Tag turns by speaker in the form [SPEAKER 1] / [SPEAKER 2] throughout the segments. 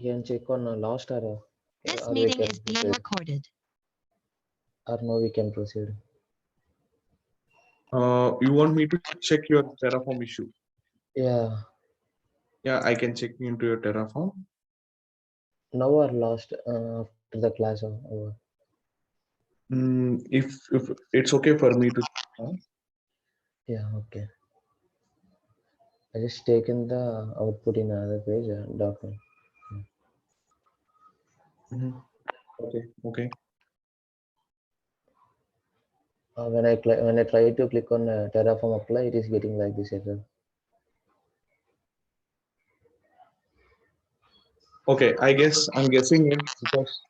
[SPEAKER 1] can check on last
[SPEAKER 2] This
[SPEAKER 1] or we
[SPEAKER 2] meeting
[SPEAKER 1] can
[SPEAKER 2] is being
[SPEAKER 1] proceed.
[SPEAKER 2] recorded.
[SPEAKER 1] Or no, we can proceed.
[SPEAKER 3] You want me to check your Terraform issue?
[SPEAKER 1] Yeah.
[SPEAKER 3] Yeah, I can check into your Terraform.
[SPEAKER 1] Now or last after the class over.
[SPEAKER 3] If it's okay for me to.
[SPEAKER 1] Yeah, okay. I just taken the output in another page document.
[SPEAKER 3] Okay, okay.
[SPEAKER 1] When I try to click on Terraform apply, it is getting like this error.
[SPEAKER 3] Okay, I'm guessing it because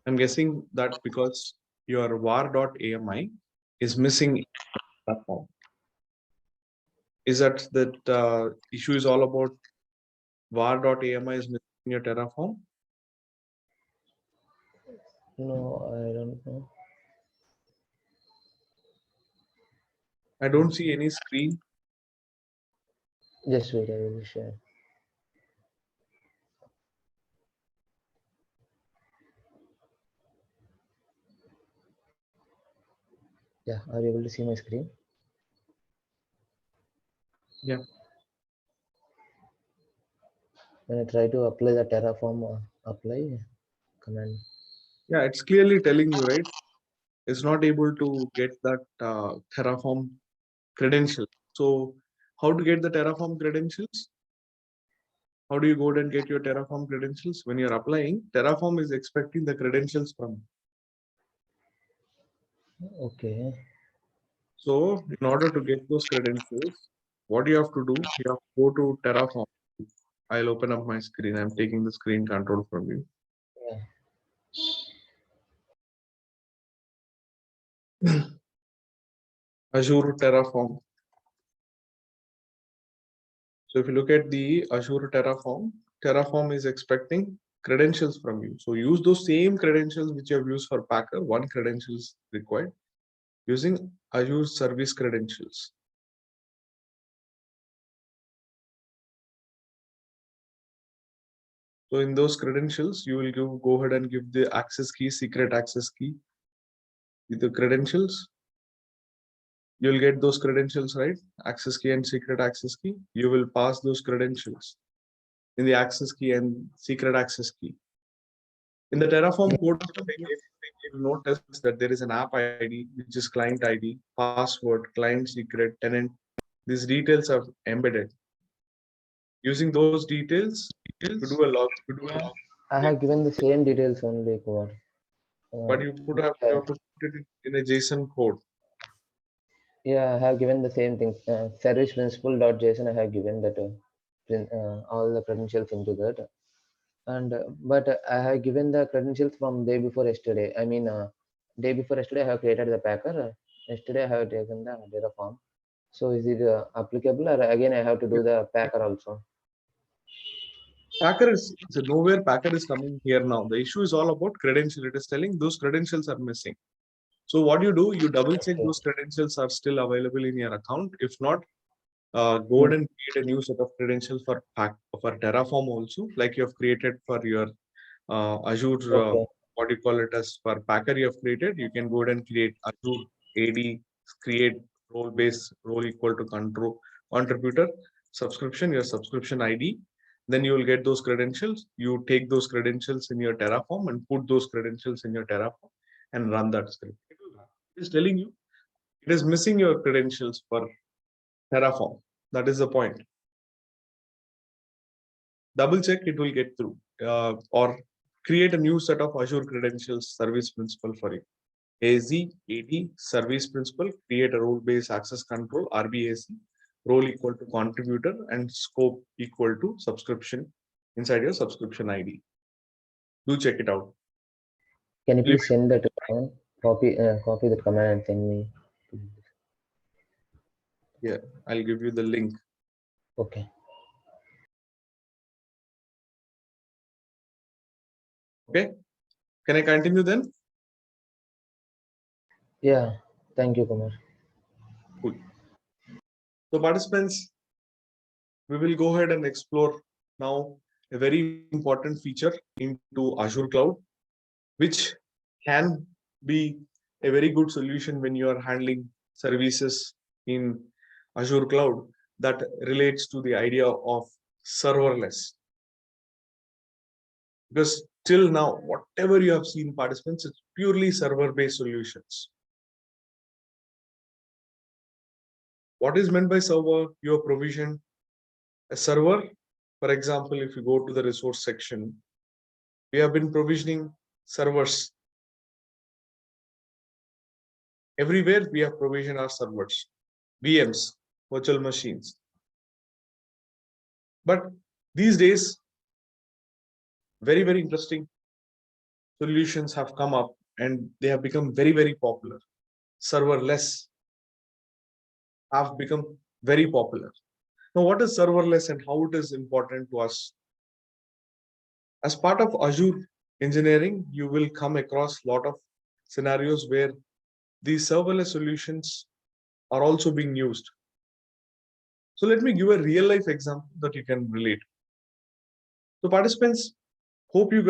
[SPEAKER 3] I'm guessing that because your var.ami is missing in the Terraform. Is that issue is all about var.ami is missing in your Terraform?
[SPEAKER 1] No, I don't know.
[SPEAKER 3] I don't see any screen.
[SPEAKER 1] Just wait, I will share. Yeah, are you able to see my screen?
[SPEAKER 3] Yeah.
[SPEAKER 1] When I try to apply the Terraform apply command.
[SPEAKER 3] Yeah, it's clearly telling you, right? It's not able to get that Terraform credential. So how to get the Terraform credentials? How do you go and get your Terraform credentials? When you're applying, Terraform is expecting the credentials from.
[SPEAKER 1] Okay.
[SPEAKER 3] So in order to get those credentials, what you have to do, you have to go to Terraform. I'll open up my screen. I'm taking the screen control from you.
[SPEAKER 1] Yeah.
[SPEAKER 3] Azure Terraform. So if you look at the Azure Terraform, Terraform is expecting credentials from you. So use those same credentials which you have used for Packer. One credential is required using Azure Service Credentials. So in those credentials, you will go ahead and give the access key, secret access key with the credentials. You'll get those credentials, right? Access key and secret access key. You will pass those credentials in the access key and secret access key. In the Terraform code, you notice that there is an app ID, which is client ID, password, client secret, tenant. These details are embedded. Using those details to do a log.
[SPEAKER 1] I have given the same details only, Kumar.
[SPEAKER 3] But you have to put it in a JSON code.
[SPEAKER 1] Yeah, I have given the same thing. Service principal.json. I have given that all the credentials into that, and but I have given the credentials from day before yesterday. I mean, day before yesterday, I have created the Packer. Yesterday, I have taken the Terraform. So is it applicable, or again I have to do the Packer also?
[SPEAKER 3] Packer is so nowhere Packer is coming here now. The issue is all about credential. It is telling those credentials are missing. So what you do, you double check those credentials are still available in your account. If not, go ahead and create a new set of credentials for Terraform also, like you have created for your Azure. What do you call it as for Packer you have created? You can go ahead and create Azure AD, create role base, role equal to contributor, subscription, your subscription ID. Then you will get those credentials. You take those credentials in your Terraform and put those credentials in your Terraform and run that script. It is telling you it is missing your credentials for Terraform. That is the point. Double check, it will get through, or create a new set of Azure credentials service principal for you. AZ, AD, service principal, create a role-based access control, RBAC, role equal to contributor, and scope equal to subscription inside your subscription ID. Do check it out.
[SPEAKER 1] Can you please send that copy the command and send me?
[SPEAKER 3] Yeah, I'll give you the link.
[SPEAKER 1] Okay.
[SPEAKER 3] Okay. Can I continue then?
[SPEAKER 1] Yeah. Thank you, Kumar.
[SPEAKER 3] Cool. So participants, we will go ahead and explore now a very important feature into Azure Cloud, which can be a very good solution when you are handling services in Azure Cloud that relates to the idea of serverless. Because till now, whatever you have seen, participants, it's purely server-based solutions. What is meant by server? You have provisioned a server. For example, if you go to the resource section, we have been provisioning servers. Everywhere we have provisioned our servers, VMs, virtual machines. But these days, very, very interesting solutions have come up and they have become very, very popular. Serverless have become very popular. Now, what is serverless and how it is important to us? As part of Azure engineering, you will come across a lot of scenarios where these serverless solutions are also being used. So let me give a real life example that you can relate. So participants, hope you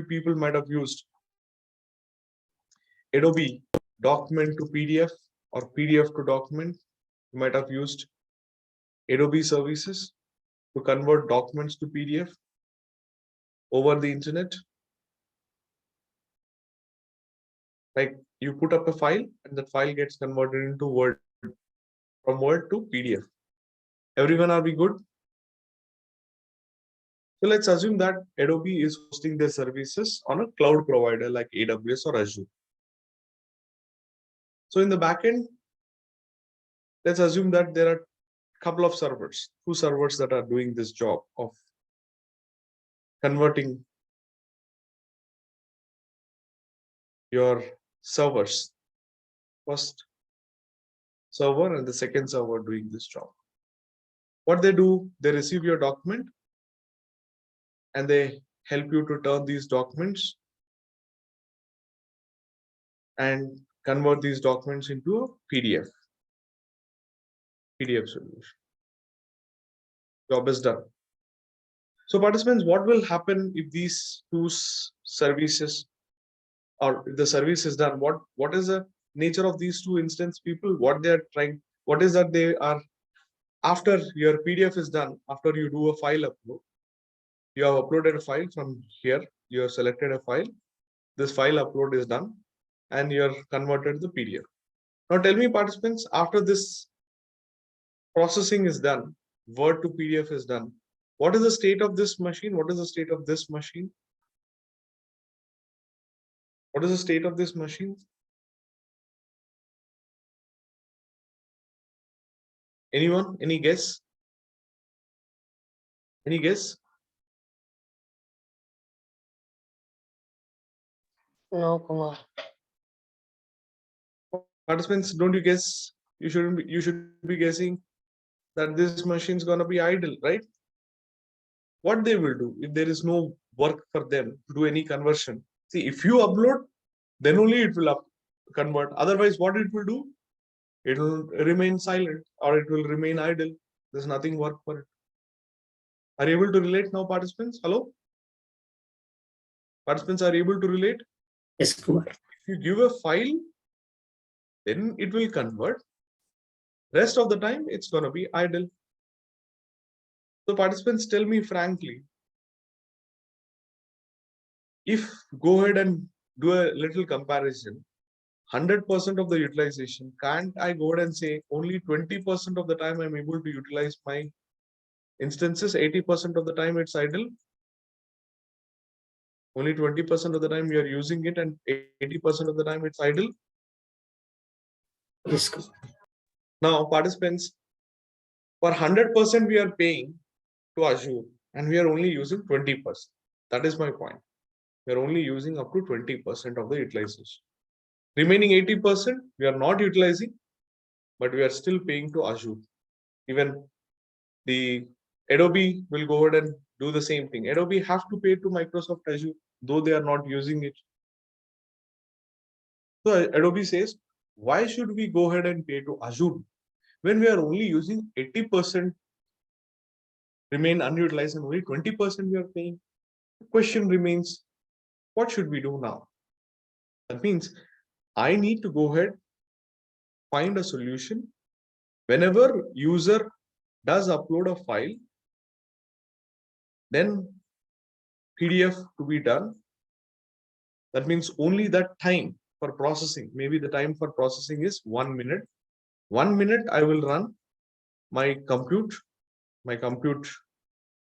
[SPEAKER 3] people might have used Adobe document to PDF or PDF to document. You might have used Adobe services to convert documents to PDF over the internet. Like you put up a file and that file gets converted into Word, from Word to PDF. Everyone, are we good? So let's assume that Adobe is hosting their services on a cloud provider like AWS or Azure. So in the backend, let's assume that there are a couple of servers, 2 servers that are doing this job of converting your servers. First server and the second server doing this job. What they do, they receive your document and they help you to turn these documents and convert these documents into a PDF solution. Job is done. So participants, what will happen if these 2 services or if the service is done? What is the nature of these 2 instance people? What they are trying, what is that they are, after your PDF is done, after you do a file upload, you have uploaded a file from here, you have selected a file, this file upload is done and you are converted to PDF. Now tell me participants, after this processing is done, Word to PDF is done, what is the state of this machine? What is the state of this machine? What is the state of this machine? Anyone? Any guess? Any guess?
[SPEAKER 2] No, Kumar.
[SPEAKER 3] Participants, don't you guess? You should be guessing that this machine is going to be idle, right? What they will do if there is no work for them to do any conversion? See, if you upload, then only it will convert. Otherwise, what it will do? It will remain silent or it will remain idle. There's nothing work for it. Are you able to relate now, participants? Hello? Participants are able to relate?
[SPEAKER 2] Yes, Kumar.
[SPEAKER 3] If you give a file, then it will convert. Rest of the time, it's going to be idle. So participants, tell me frankly, if go ahead and do a little comparison, 100% of the utilization, can't I go ahead and say only 20% of the time I'm able to utilize my instances, 80% of the time it's idle? Only 20% of the time you are using it and 80% of the time it's idle?
[SPEAKER 2] Yes, Kumar.
[SPEAKER 3] Now, participants, for 100% we are paying to Azure and we are only using 20%. That is my point. We are only using up to 20% of the utilization. Remaining 80%, we are not utilizing, but we are still paying to Azure. Even the Adobe will go ahead and do the same thing. Adobe have to pay to Microsoft Azure, though they are not using it. So Adobe says, why should we go ahead and pay to Azure when we are only using 80% remain unutilized and only 20% we are paying. The question remains, what should we do now? That means I need to go ahead, find a solution. Whenever user does upload a file, then PDF to be done. That means only that time for processing, maybe the time for processing is 1 minute. 1 minute I will run my compute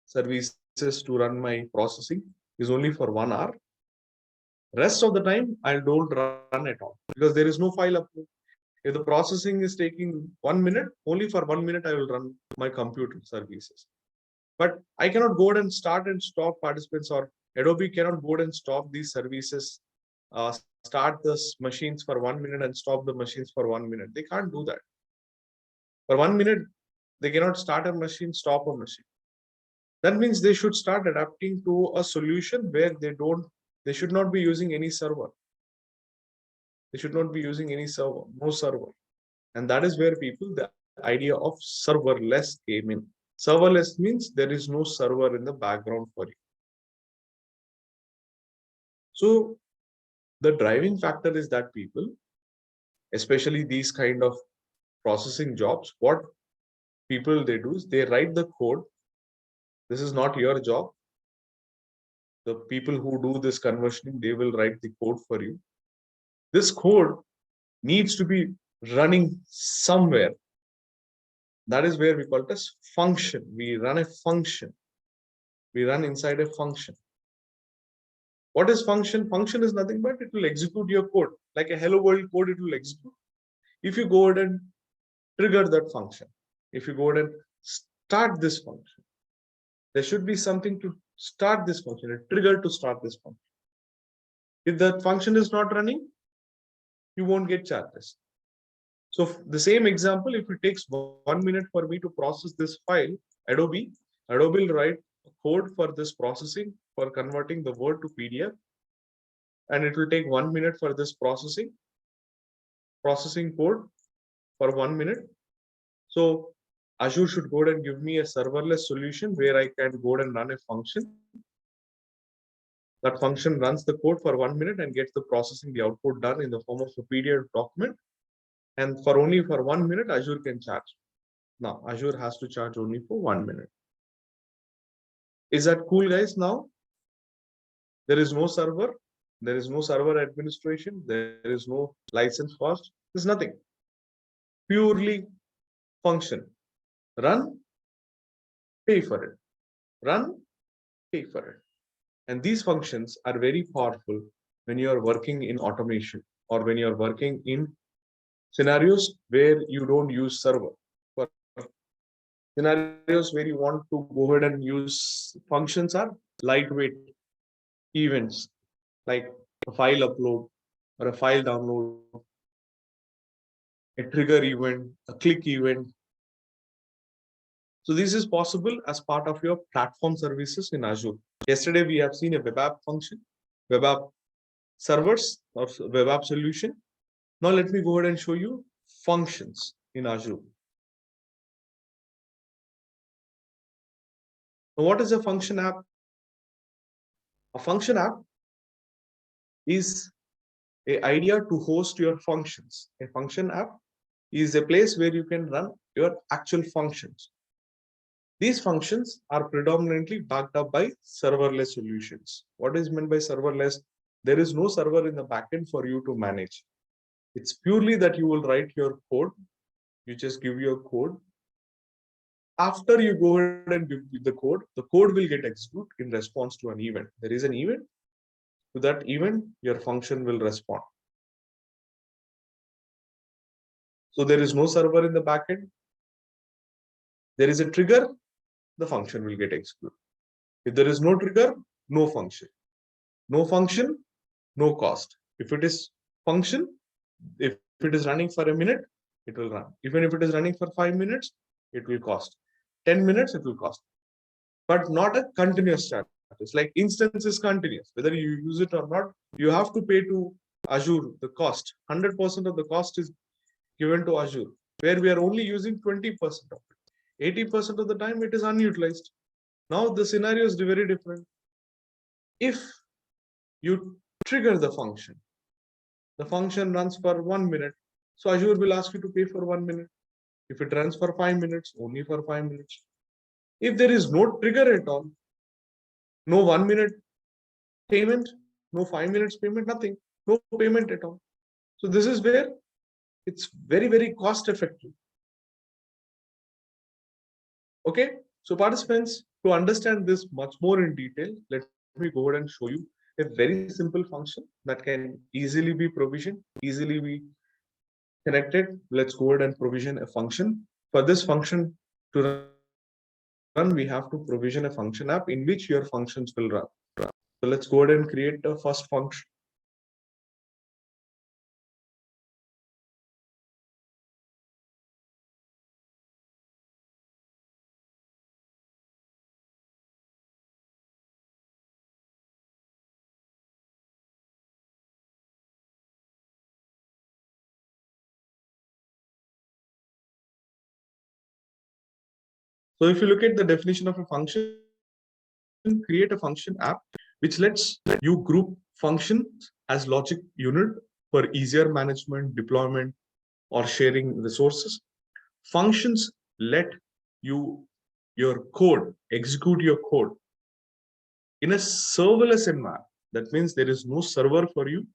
[SPEAKER 3] services to run my processing is only for 1 hour. Rest of the time I don't run at all because there is no file upload. If the processing is taking 1 minute, only for 1 minute I will run my computer services. But I cannot go ahead and start and stop participants, or Adobe cannot go ahead and stop these services, start the machines for 1 minute and stop the machines for 1 minute. They can't do that. For 1 minute, they cannot start a machine, stop a machine. That means they should start adapting to a solution where they should not be using any server. They should not be using any server, no server. And that is where the idea of serverless came in. Serverless means there is no server in the background for you. So the driving factor is that people, especially these kind of processing jobs, what people they do is they write the code. This is not your job. The people who do this conversioning, they will write the code for you. This code needs to be running somewhere. That is where we call it as function. We run a function. We run inside a function. What is function? Function is nothing but it will execute your code. Like a hello world code, it will execute. If you go ahead and trigger that function, if you go ahead and start this function, there should be something to start this function, a trigger to start this function. If that function is not running, you won't get charges. So the same example, if it takes 1 minute for me to process this file, Adobe will write a code for this processing, for converting the Word to PDF. And it will take 1 minute for this processing code for 1 minute. So Azure should go ahead and give me a serverless solution where I can go ahead and run a function. That function runs the code for 1 minute and gets the processing, the output done in the form of a PDF document. And for only 1 minute, Azure can charge. Now, Azure has to charge only for 1 minute. Is that cool, guys? Now, there is no server. There is no server administration. There is no license cost. There's nothing. Purely function. Run, pay for it. Run, pay for it. And these functions are very powerful when you are working in automation or when you are working in scenarios where you don't use server. For scenarios where you want to go ahead and use functions are lightweight events like a file upload or a file download, a trigger event, a click event. So this is possible as part of your platform services in Azure. Yesterday, we have seen a web app function, web app servers or web app solution. Now let me go ahead and show you functions in Azure. Now, what is a function app? A function app is an idea to host your functions. A function app is a place where you can run your actual functions. These functions are predominantly backed up by serverless solutions. What is meant by serverless? There is no server in the backend for you to manage. It's purely that you will write your code. You just give your code. After you go ahead and give the code will get executed in response to an event. There is an event. To that event, your function will respond. So there is no server in the backend. There is a trigger, the function will get executed. If there is no trigger, no function. No function, no cost. If it is function, if it is running for a minute, it will run. Even if it is running for 5 minutes, it will cost. 10 minutes, it will cost. But not a continuous charge. It's like instance is continuous. Whether you use it or not, you have to pay to Azure the cost. 100% of the cost is given to Azure, where we are only using 20% of it. 80% of the time it is unutilized. Now the scenario is very different. If you trigger the function runs for 1 minute. So Azure will ask you to pay for 1 minute. If it runs for 5 minutes, only for 5 minutes. If there is no trigger at all, no 1 minute payment, no 5 minutes payment, nothing, no payment at all. So this is where it's very, very cost effective. Okay. So participants, to understand this much more in detail, let me go ahead and show you a very simple function that can easily be provisioned, easily be connected. Let's go ahead and provision a function. For this function to run, we have to provision a function app in which your functions will run. So let's go ahead and create the first function. So if you look at the definition of a function, create a function app which lets you group functions as logic unit for easier management, deployment, or sharing resources. Functions let you your code execute your code in a serverless environment. That means there is no server for you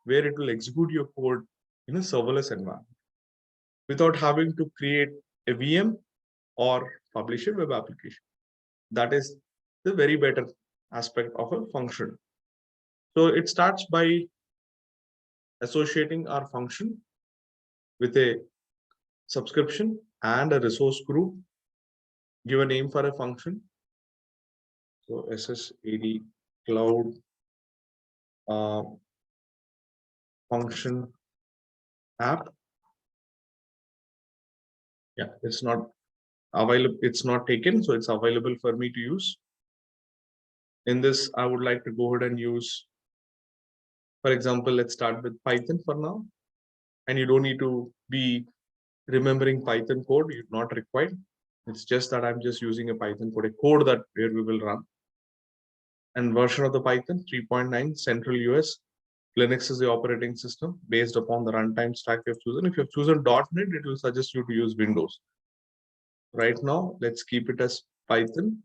[SPEAKER 3] where it will execute your code in a serverless environment without having to create a VM or publish a web application. That is the very better aspect of a function. So it starts by associating our function with a subscription and a resource group. Give a name for a function. So SSAD cloud function app. Yeah, it's not available. It's not taken, so it's available for me to use. In this, I would like to go ahead and use, for example, let's start with Python for now. And you don't need to be remembering Python code. You're not required. It's just that I'm just using a Python code, a code that where we will run. And version of the Python 3.9 Central US. Linux is the operating system based upon the runtime stack you've chosen. If you've chosen .NET, it will suggest you to use Windows. Right now, let's keep it as Python,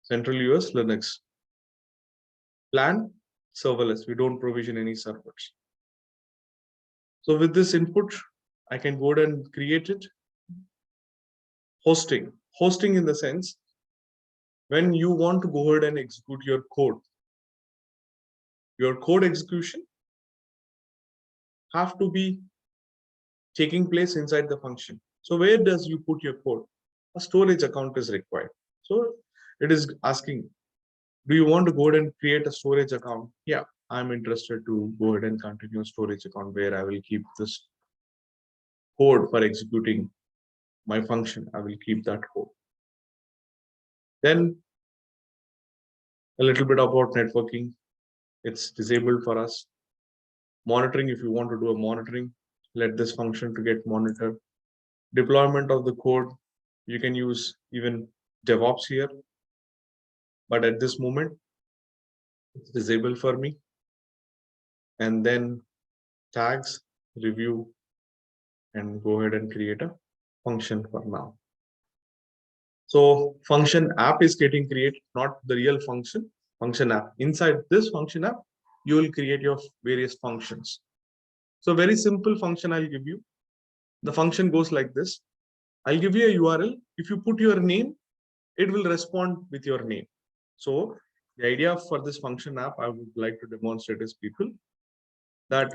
[SPEAKER 3] Central US, Linux. Plan, serverless. We don't provision any servers. So with this input, I can go ahead and create it. Hosting in the sense, when you want to go ahead and execute your code execution have to be taking place inside the function. So where does you put your code? A storage account is required. So it is asking, do you want to go ahead and create a storage account? Yeah, I'm interested to go ahead and continue a storage account where I will keep this code for executing my function. I will keep that code. Then a little bit about networking. It's disabled for us. Monitoring, if you want to do a monitoring, let this function to get monitored. Deployment of the code, you can use even DevOps here. But at this moment, it's disabled for me. And then tags, review, and go ahead and create a function for now. So function app is getting created, not the real function app. Inside this function app, you will create your various functions. So very simple function I'll give you. The function goes like this. I'll give you a URL. If you put your name, it will respond with your name. So the idea for this function app, I would like to demonstrate is people that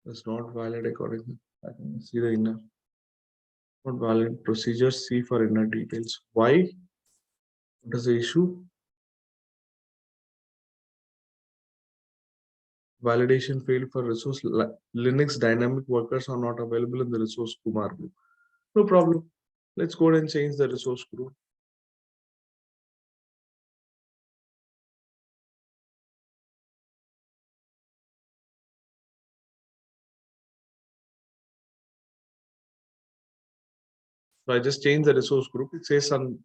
[SPEAKER 3] is not valid according. I can see the inner. Not valid procedures. See for inner details. Why? What is the issue? Validation failed for resource. Linux dynamic workers are not available in the resource Kumar group. No problem. Let's go ahead and change the resource group. So I just changed the resource group. It says some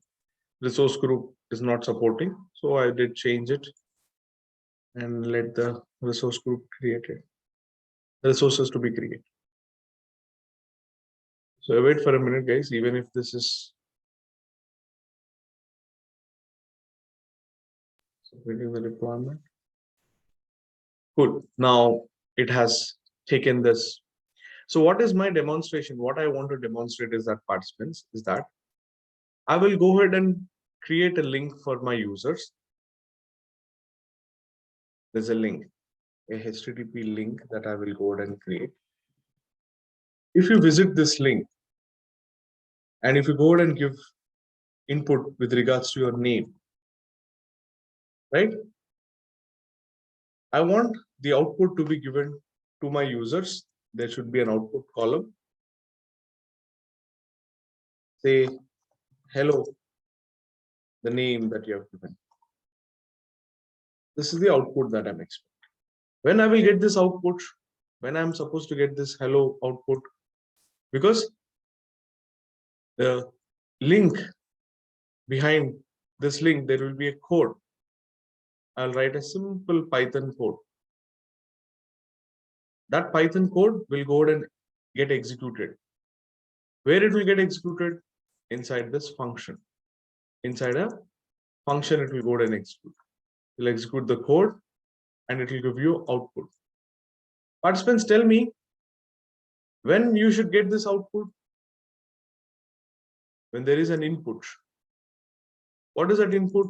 [SPEAKER 3] resource group is not supporting. So I did change it and let the resource group created, resources to be created. So I wait for a minute, guys, even if this is submitting the deployment. Good. Now it has taken this. So what is my demonstration? What I want to demonstrate is that participants is that I will go ahead and create a link for my users. There's a link, a HTTP link that I will go ahead and create. If you visit this link and if you go ahead and give input with regards to your name, right? I want the output to be given to my users. There should be an output column. Say, hello, the name that you have given. This is the output that I'm expecting. When I will get this output, when I'm supposed to get this hello output, because the link behind this link, there will be a code. I'll write a simple Python code. That Python code will go ahead and get executed. Where it will get executed? Inside this function. Inside a function, it will go ahead and execute. It will execute the code and it will give you output. Participants, tell me when you should get this output. When there is an input. What is that input?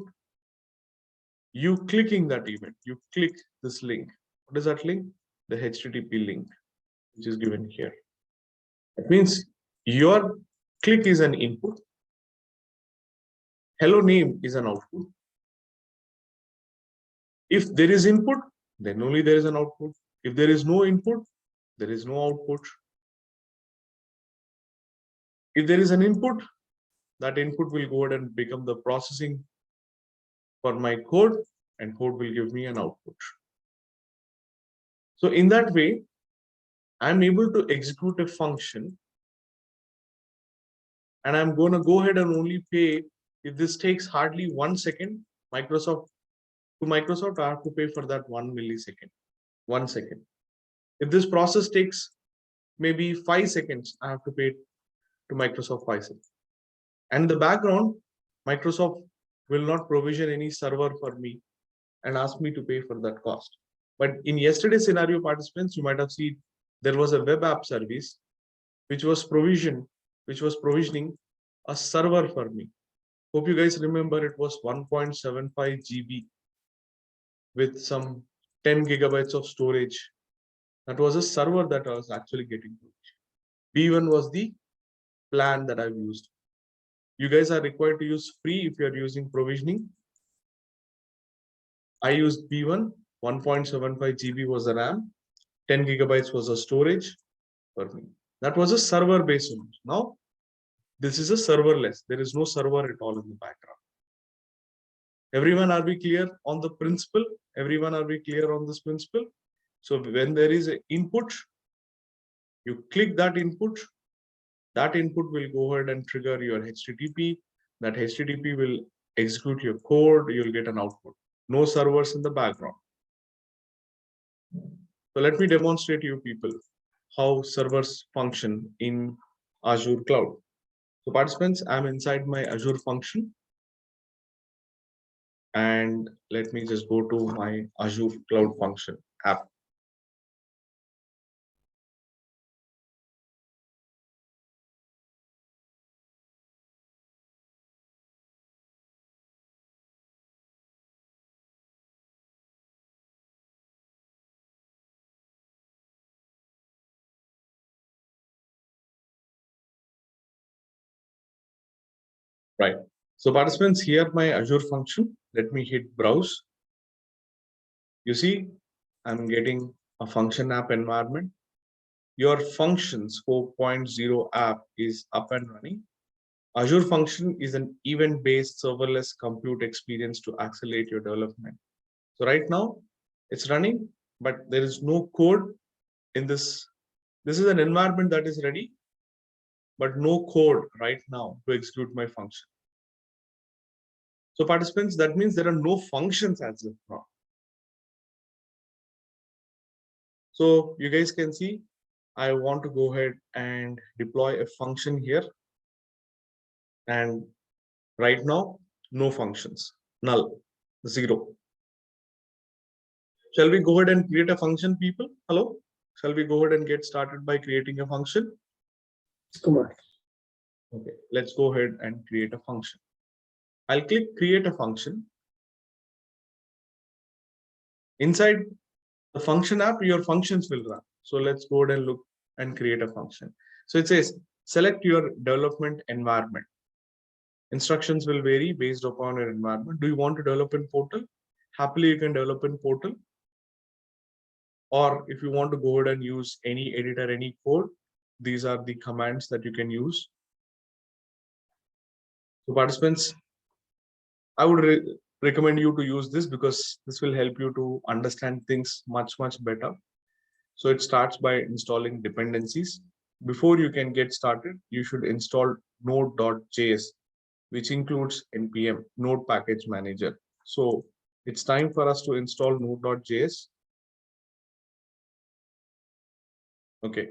[SPEAKER 3] You clicking that event. You click this link. What is that link? The HTTP link, which is given here. That means your click is an input. Hello name is an output. If there is input, then only there is an output. If there is no input, there is no output. If there is an input, that input will go ahead and become the processing for my code, and code will give me an output. So in that way, I'm able to execute a function, and I'm going to go ahead and only pay if this takes hardly 1 second. Microsoft, I have to pay for that 1 millisecond, 1 second. If this process takes maybe 5 seconds, I have to pay to Microsoft 5 seconds. And in the background, Microsoft will not provision any server for me and ask me to pay for that cost. But in yesterday's scenario, participants, you might have seen there was a web app service which was provisioning a server for me. Hope you guys remember it was 1.75 GB with some 10 gigabytes of storage. That was a server that I was actually getting. B1 was the plan that I've used. You guys are required to use free if you're using provisioning. I used B1, 1.75 GB was the RAM, 10 gigabytes was the storage for me. That was a server based solution. Now, this is a serverless. There is no server at all in the background. Everyone, are we clear on the principle? Everyone, are we clear on this principle? So when there is an input, you click that input will go ahead and trigger your HTTP. That HTTP will execute your code, you'll get an output. No servers in the background. So let me demonstrate to you people how servers function in Azure Cloud. So participants, I'm inside my Azure function. And let me just go to my Azure Cloud Function app. Right. So participants, here my Azure function. Let me hit browse. You see, I'm getting a function app environment. Your functions 4.0 app is up and running. Azure function is an event-based serverless compute experience to accelerate your development. So right now it's running, but there is no code in this. This is an environment that is ready, but no code right now to execute my function. So participants, that means there are no functions as of now. So you guys can see, I want to go ahead and deploy a function here. And right now, no functions, null, 0. Shall we go ahead and create a function, people? Hello? Shall we go ahead and get started by creating a function?
[SPEAKER 2] Yes, Kumar.
[SPEAKER 3] Okay, let's go ahead and create a function. I'll click create a function. Inside the function app, your functions will run. So let's go ahead and look and create a function. So it says, select your development environment. Instructions will vary based upon your environment. Do you want to develop in Portal? Happily, you can develop in Portal. Or if you want to go ahead and use any editor, any code, these are the commands that you can use. So participants, I would recommend you to use this because this will help you to understand things much better. So it starts by installing dependencies. Before you can get started, you should install node.js, which includes npm, Node Package Manager. So it's time for us to install node.js. Okay,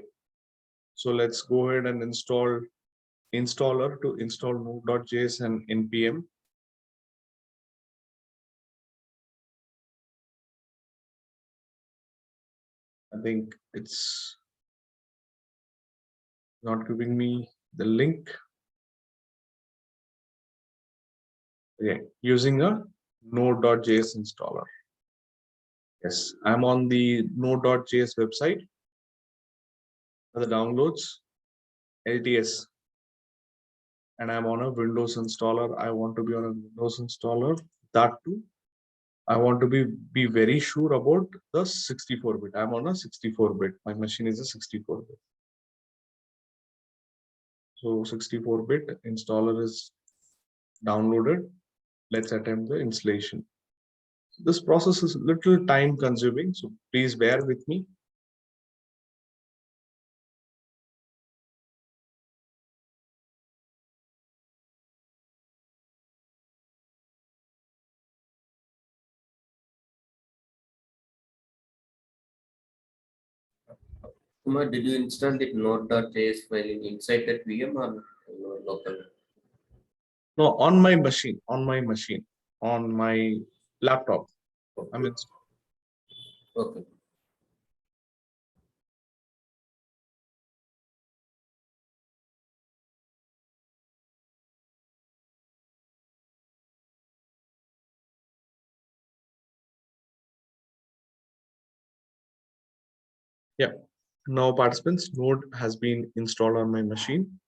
[SPEAKER 3] so let's go ahead and install installer to install node.js and npm. I think it's not giving me the link. Yeah, using a node.js installer. Yes, I'm on the node.js website. The downloads, LTS, and I'm on a Windows installer. I want to be on a Windows installer. That too, I want to be very sure about the 64-bit. I'm on a 64-bit. My machine is a 64-bit. So 64-bit installer is downloaded. Let's attempt the installation. This process is a little time consuming, so please bear with me.
[SPEAKER 4] Kumar, did you install the node.js file inside that VM or local?
[SPEAKER 3] No, on my machine, on my laptop. I mean,
[SPEAKER 4] Okay.
[SPEAKER 3] yeah. Now participants, Node has been installed on my machine.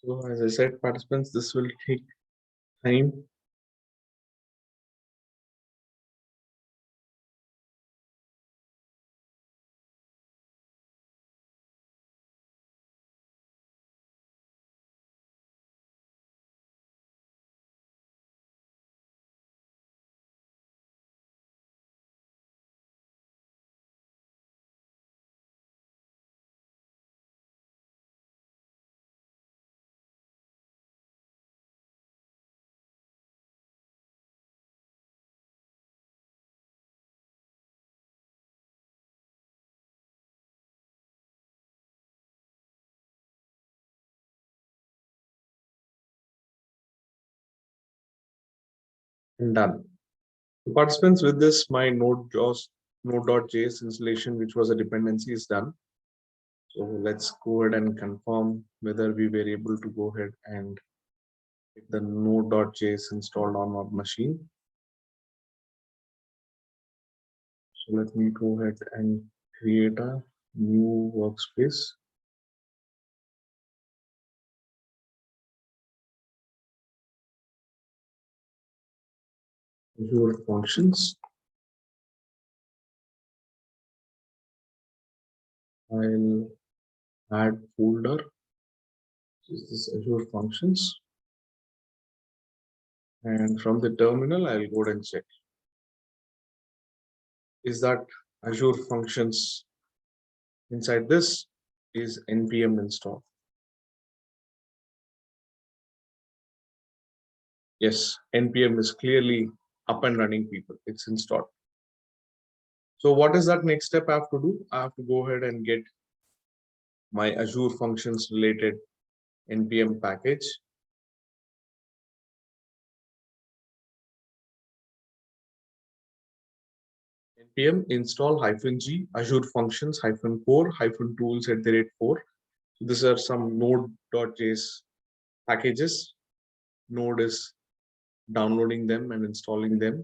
[SPEAKER 3] So as I said, participants, this will take time. And done. So participants, with this, my node.js installation, which was a dependency, is done. So let's go ahead and confirm whether we were able to go ahead and get the node.js installed on our machine. So let me go ahead and create a new workspace. Azure Functions. I'll add folder. This is Azure Functions. And from the terminal, I'll go ahead and check. Is that Azure Functions inside this is npm install. Yes, npm is clearly up and running, people. It's installed. So what is that next step I have to do? I have to go ahead and get my Azure Functions related npm package. npm install -g Azure Functions -core -tools @4. So these are some node.js packages. Node is downloading them and installing them.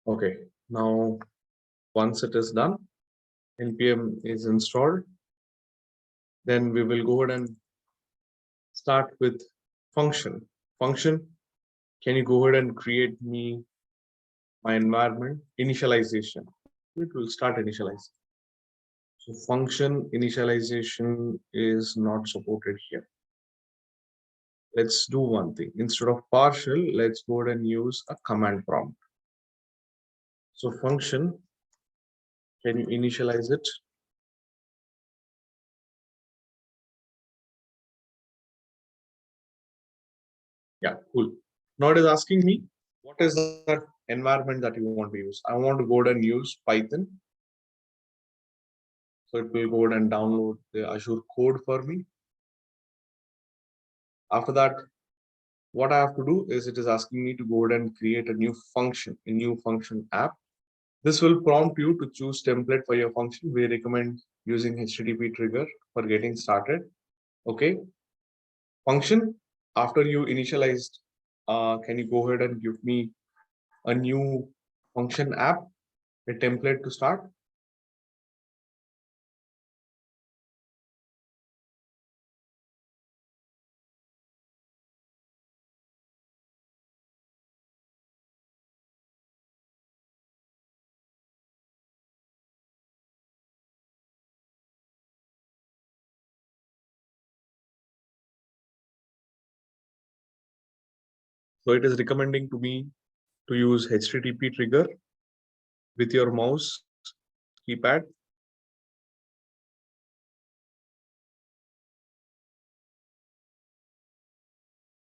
[SPEAKER 3] Okay, now once it is done, npm is installed, then we will go ahead and start with function. Function, can you go ahead and create me my environment initialization? It will start initializing. So function initialization is not supported here. Let's do one thing. Instead of partial, let's go ahead and use a command prompt. So function, can you initialize it? Yeah, cool. Now it is asking me, what is that environment that you want to use? I want to go ahead and use Python. So it will go ahead and download the Azure code for me. After that, what I have to do is it is asking me to go ahead and create a new function app. This will prompt you to choose template for your function. We recommend using HTTP trigger for getting started. Okay. Function, after you initialized, can you go ahead and give me a new function app, a template to start? So it is recommending to me to use HTTP trigger with your mouse keypad.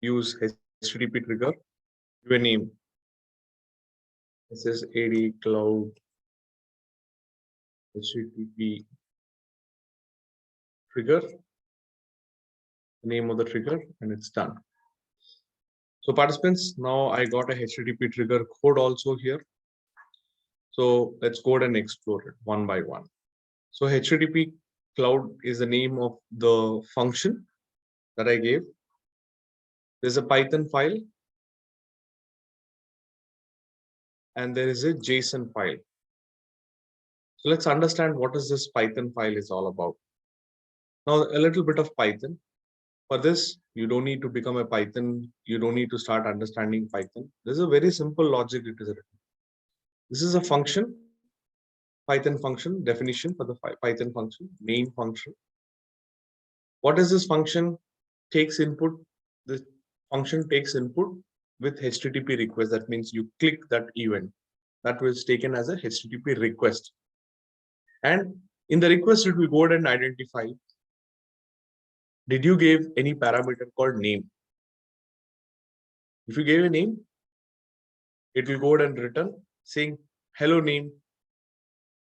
[SPEAKER 3] Use HTTP trigger, give a name. This is AD Cloud HTTP trigger, name of the trigger, and it's done. So participants, now I got a HTTP trigger code also here. So let's go ahead and explore it one by one. So HTTP cloud is the name of the function that I gave. There's a Python file and there is a JSON file. So let's understand what is this Python file is all about. Now a little bit of Python. For this, you don't need to become a Python. You don't need to start understanding Python. There's a very simple logic it is written. This is a function, Python function, definition for the Python function, main function. What is this function? Takes input. This function takes input with HTTP request. That means you click that event. That was taken as a HTTP request. And in the request, it will go ahead and identify, did you give any parameter called name? If you gave a name, it will go ahead and return saying, hello name,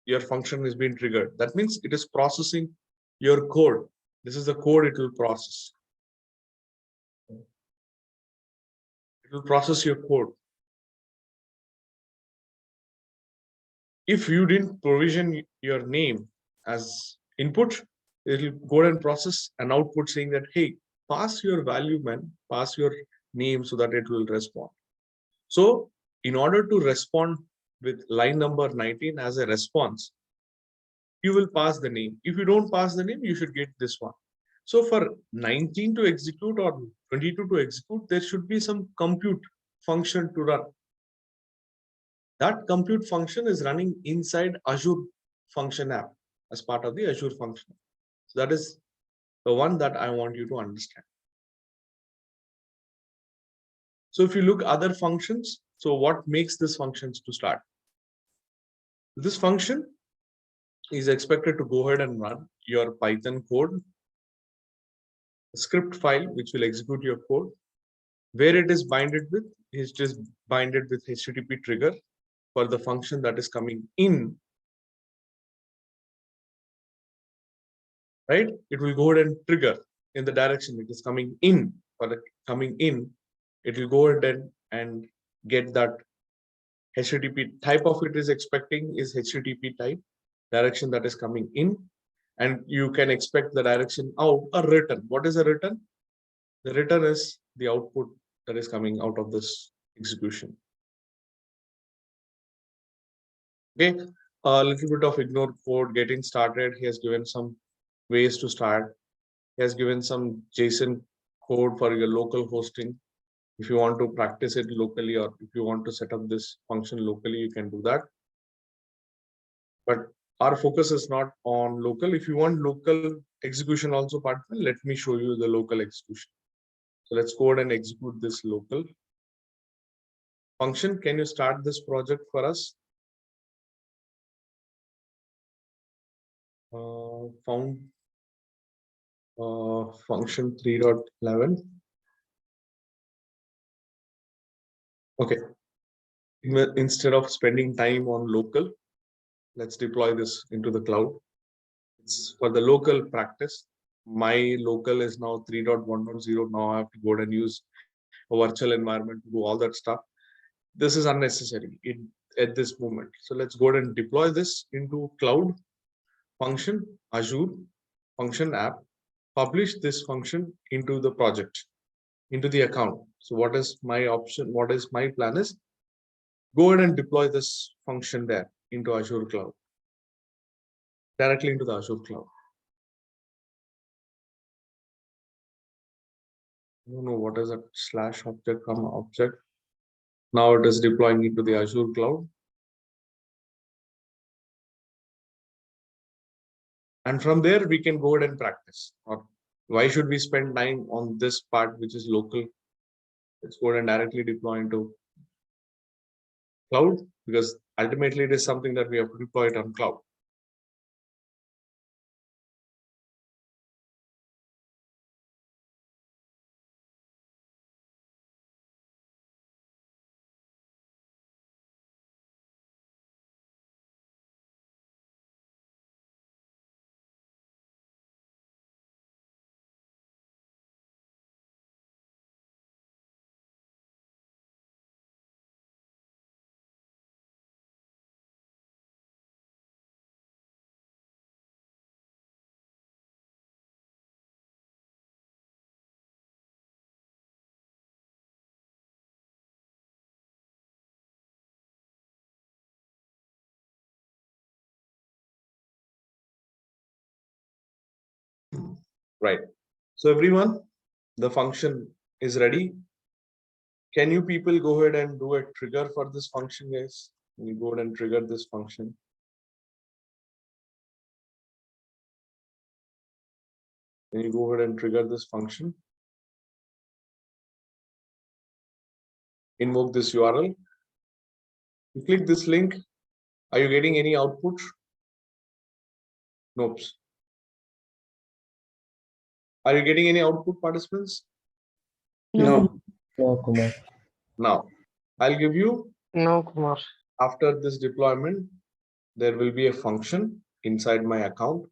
[SPEAKER 3] your function is being triggered. That means it is processing your code. This is the code it will process. It will process your code. If you didn't provision your name as input, it will go ahead and process an output saying that, hey, pass your value, man, pass your name so that it will respond. So in order to respond with line number 19 as a response, you will pass the name. If you don't pass the name, you should get this one. So for 19 to execute or 22 to execute, there should be some compute function to run. That compute function is running inside Azure Function app as part of the Azure Function. So that is the one that I want you to understand. So if you look other functions, so what makes this functions to start? This function is expected to go ahead and run your Python code, a script file which will execute your code. Where it is binded with, is just binded with HTTP trigger for the function that is coming in. Right? It will go ahead and trigger in the direction it is coming in. For the coming in, it will go ahead and get that HTTP type of it is expecting is HTTP type, direction that is coming in, and you can expect the direction out or return. What is a return? The return is the output that is coming out of this execution. Okay, a little bit of ignore code getting started. He has given some ways to start. He has given some JSON code for your local hosting. If you want to practice it locally, or if you want to set up this function locally, you can do that. But our focus is not on local. If you want local execution also, partner, let me show you the local execution. So let's go ahead and execute this local function. Can you start this project for us? Found function 3.11. Okay. Instead of spending time on local, let's deploy this into the cloud. It's for the local practice. My local is now 3.1.0. Now I have to go ahead and use a virtual environment to do all that stuff. This is unnecessary at this moment. So let's go ahead and deploy this into cloud function, Azure function app, publish this function into the project, into the account. So what is my option? What is my plan is go ahead and deploy this function there into Azure cloud, directly into the Azure cloud. I don't know what is that slash object, comma object. Now it is deploying into the Azure cloud. And from there, we can go ahead and practice. Or why should we spend time on this part, which is local? Let's go ahead and directly deploy into cloud, because ultimately it is something that we have to deploy it on cloud. Right. So everyone, the function is ready. Can you people go ahead and do a trigger for this function, guys? Can you go ahead and trigger this function? Can you go ahead and trigger this function? Invoke this URL. You click this link. Are you getting any output? Nope. Are you getting any output, participants?
[SPEAKER 2] No.
[SPEAKER 1] No, Kumar.
[SPEAKER 3] Now, I'll give you,
[SPEAKER 2] No, Kumar.
[SPEAKER 3] after this deployment, there will be a function inside my account.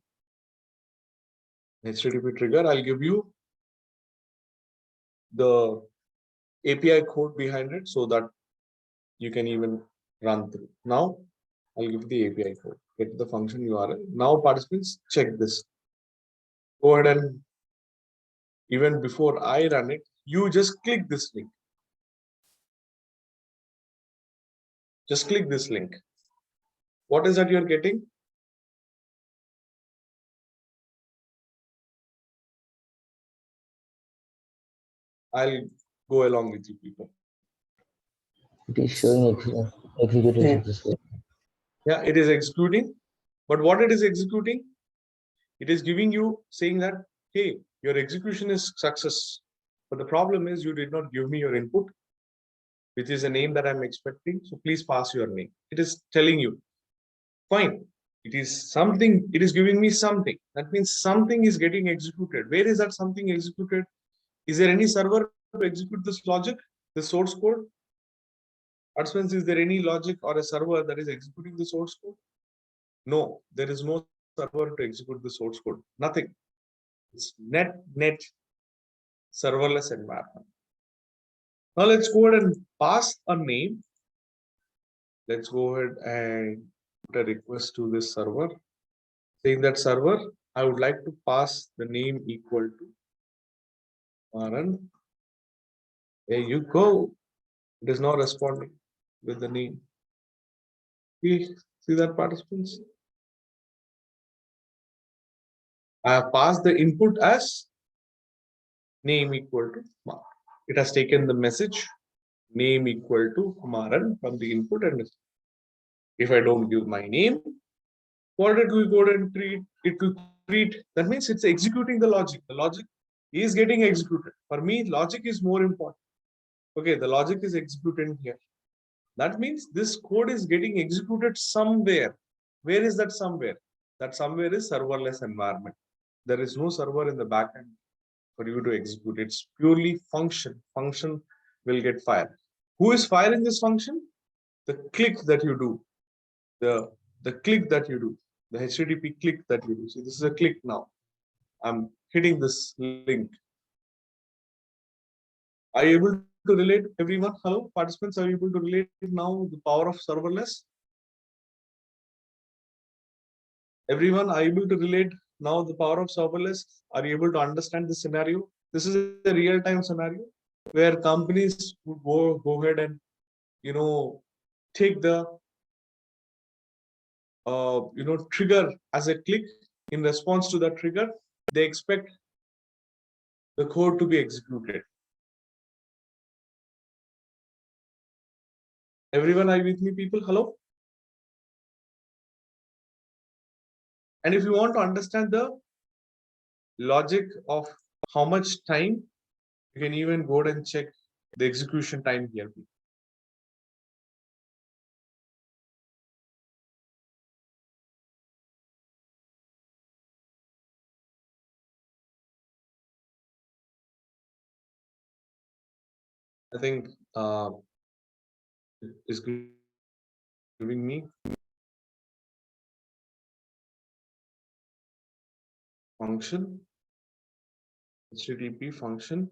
[SPEAKER 3] HTTP trigger, I'll give you the API code behind it so that you can even run through. Now, I'll give the API code, get the function URL. Now, participants, check this. Go ahead and even before I run it, you just click this link. Just click this link. What is that you're getting? I'll go along with you people.
[SPEAKER 1] It is showing executed
[SPEAKER 2] Yeah.
[SPEAKER 1] successfully.
[SPEAKER 3] Yeah, it is executing. But what it is executing? It is giving you saying that, hey, your execution is success. But the problem is you did not give me your input, which is a name that I'm expecting. So please pass your name. It is telling you, fine. It is something, it is giving me something. That means something is getting executed. Where is that something executed? Is there any server to execute this logic, the source code? Participants, is there any logic or a server that is executing the source code? No, there is no server to execute the source code. Nothing. It's net serverless environment. Now let's go ahead and pass a name. Let's go ahead and put a request to this server. Saying that server, I would like to pass the name equal to Maran. There you go. It is now responding with the name. See that, participants? I have passed the input as name equal to Mar. It has taken the message name equal to Maran from the input, and if I don't give my name, what it will go and treat? It will treat. That means it's executing the logic. The logic is getting executed. For me, logic is more important. Okay, the logic is executed here. That means this code is getting executed somewhere. Where is that somewhere? That somewhere is serverless environment. There is no server in the backend for you to execute. It's purely function. Function will get fired. Who is firing this function? The click that you do. The click that you do. The HTTP click that you do. So this is a click now. I'm hitting this link. Are you able to relate, everyone? Hello, participants, are you able to relate now the power of serverless? Everyone, are you able to relate now the power of serverless? Are you able to understand the scenario? This is a real-time scenario where companies would go ahead and take the trigger as a click. In response to that trigger, they expect the code to be executed. Everyone, are you with me, people? Hello. And if you want to understand the logic of how much time, you can even go and check the execution time here. I think it is giving me function, HTTP function.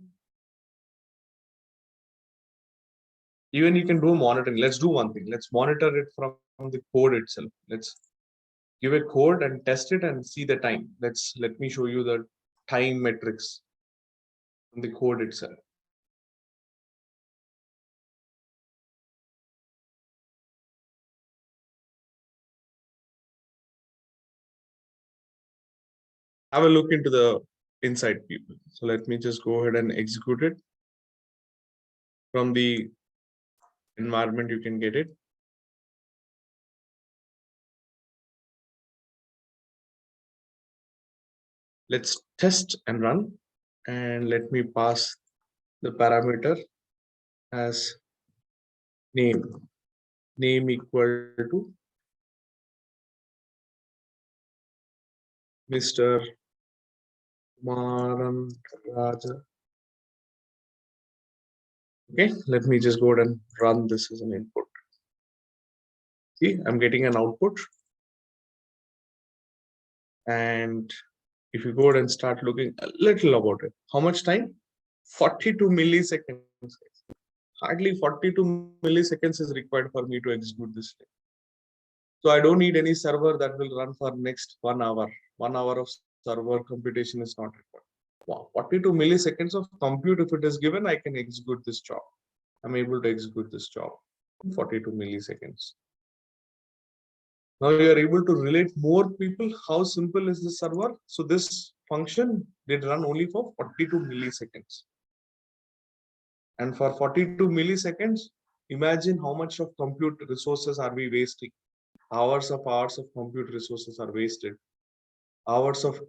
[SPEAKER 3] Even you can do monitoring. Let's do one thing. Let's monitor it from the code itself. Let's give a code and test it and see the time. Let me show you the time metrics from the code itself. Have a look into the inside people. So let me just go ahead and execute it. From the environment, you can get it. Let's test and run. And let me pass the parameter as name. Name equal to Mr. Maran Raja. Okay, let me just go ahead and run this as an input. See, I'm getting an output. And if you go ahead and start looking a little about it, how much time? 42 milliseconds. Hardly 42 milliseconds is required for me to execute this thing. So I don't need any server that will run for next 1 hour. 1 hour of server computation is not required. Wow, 42 milliseconds of compute, if it is given, I can execute this job. I'm able to execute this job in 42 milliseconds. Now you are able to relate more people. How simple is the server? So this function did run only for 42 milliseconds. And for 42 milliseconds, imagine how much of compute resources are we wasting. Hours of compute resources are wasted. Hours of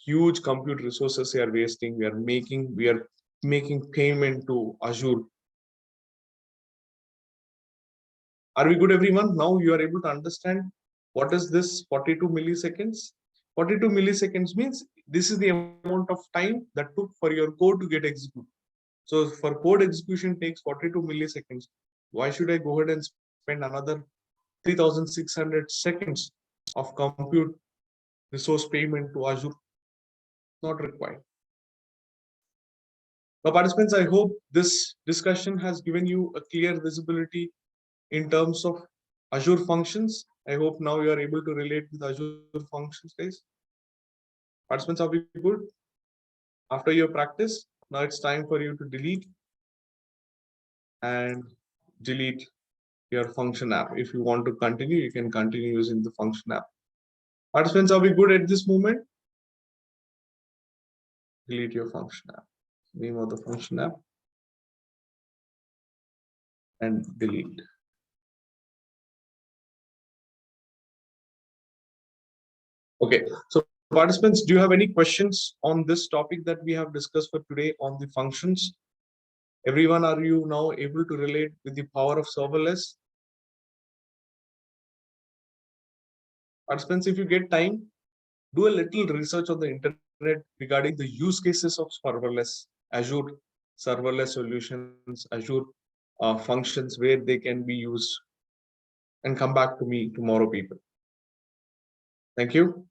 [SPEAKER 3] huge compute resources we are wasting. We are making payment to Azure. Are we good, everyone? Now you are able to understand what is this 42 milliseconds? 42 milliseconds means this is the amount of time that took for your code to get executed. So for code execution takes 42 milliseconds. Why should I go ahead and spend another 3,600 seconds of compute resource payment to Azure? Not required. Now, participants, I hope this discussion has given you a clear visibility in terms of Azure functions. I hope now you are able to relate with Azure functions, guys. Participants, are we good? After your practice, now it's time for you to delete your function app. If you want to continue, you can continue using the function app. Participants, are we good at this moment? Delete your function app. Name of the function app and delete. Okay, so participants, do you have any questions on this topic that we have discussed for today on the functions? Everyone, are you now able to relate with the power of serverless? Participants, if you get time, do a little research on the internet regarding the use cases of serverless, Azure serverless solutions, Azure functions, where they can be used, and come back to me tomorrow, people. Thank you.